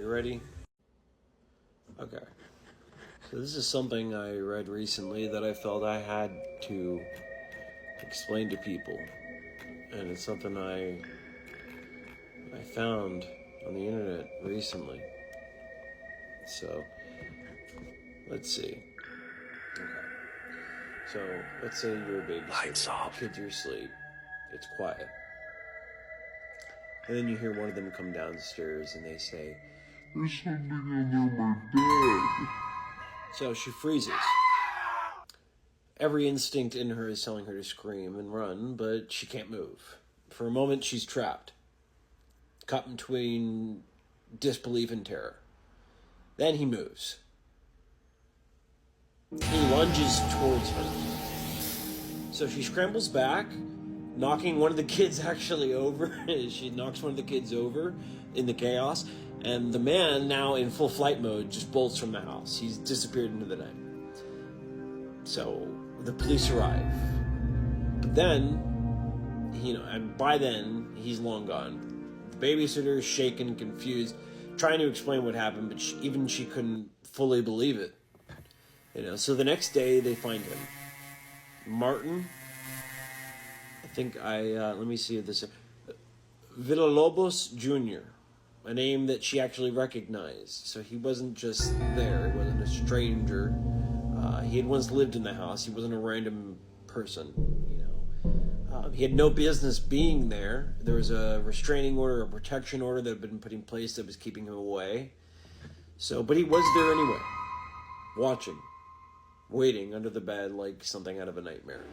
you ready? Okay. So this is something I read recently that I felt I had to explain to people. And it's something I found on the internet recently. So, let's see. Okay. So, let's say you're a babysitter. Lights off. Kids are asleep. It's quiet. And then you hear one of them come downstairs and they say, "There's something under my bed." So she freezes. Every instinct in her is telling her to scream and run, but she can't move. For a moment, she's trapped, caught between disbelief and terror. Then he moves. He lunges towards her. So she scrambles back, knocking one of the kids actually over. She knocks one of the kids over in the chaos. And the man, now in full flight mode, just bolts from the house. He's disappeared into the night. So the police arrive. But then, and by then, he's long gone. The babysitter is shaken, confused, trying to explain what happened, but she couldn't fully believe it. So the next day, they find him. Martin, let me see if this, Villalobos Jr., a name that she actually recognized. So he wasn't just there. He wasn't a stranger. He had once lived in the house. He wasn't a random person, He had no business being there. There was a restraining order, a protection order that had been put in place that was keeping him away. But he was there anyway, watching, waiting under the bed like something out of a nightmare.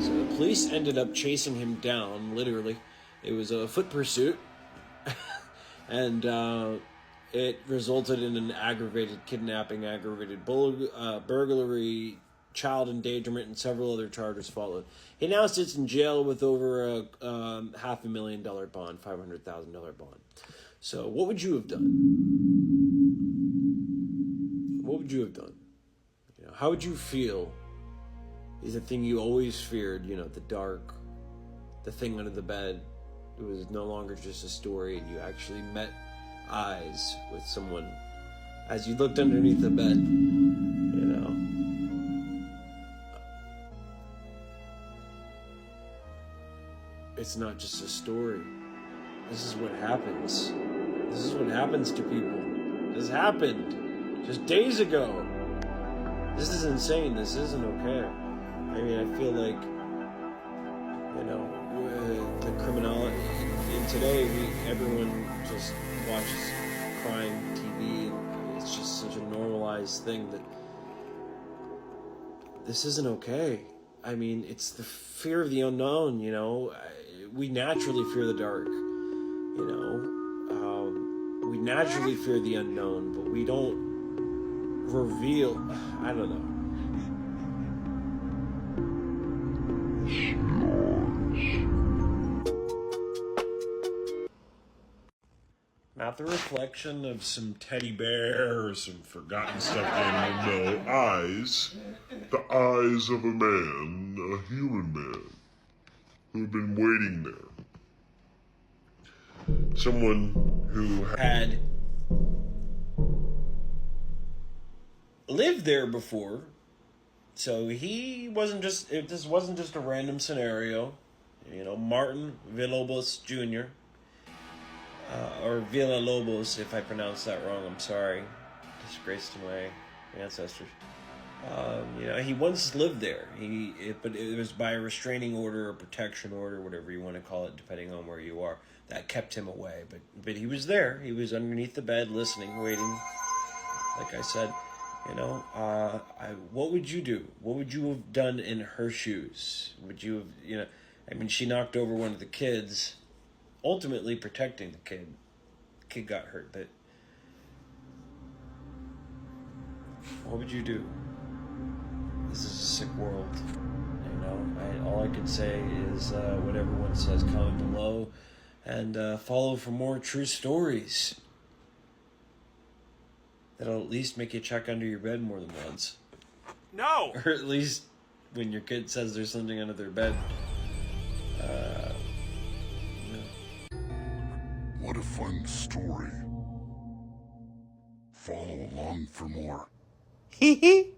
So the police ended up chasing him down, literally. It was a foot pursuit. And it resulted in an aggravated kidnapping, aggravated burglary, child endangerment, and several other charges followed. He now sits in jail with over a $500,000 bond, $500,000 bond. So what would you have done? What would you have done? How would you feel? Is the thing you always feared, the dark, the thing under the bed. It was no longer just a story, and you actually met eyes with someone as you looked underneath the bed, It's not just a story. This is what happens. This is what happens to people. This happened just days ago. This is insane. This isn't okay. I feel like, the criminality. And today, everyone just watches crime TV. And it's just such a normalized thing that this isn't okay. It's the fear of the unknown, We naturally fear the dark, We naturally fear the unknown, but we don't reveal, I don't know. Not the reflection of some teddy bear or some forgotten stuffed animal. No, eyes. The eyes of a man, a human man, who had been waiting there. Someone who had lived there before. So this wasn't just a random scenario. Martin Villalobos Jr., or Villalobos, if I pronounced that wrong, I'm sorry. Disgrace to my ancestors. He once lived there. But it was by a restraining order or protection order, whatever you want to call it, depending on where you are, that kept him away. But he was there. He was underneath the bed, listening, waiting. Like I said, what would you do? What would you have done in her shoes? Would you have, she knocked over one of the kids, ultimately protecting the kid. The kid got hurt, but what would you do? This is a sick world. All I could say is what everyone says, comment below, and follow for more true stories. That'll at least make you check under your bed more than once. No! Or at least when your kid says there's something under their bed. What What a fun story. Follow along for more. Hee hee.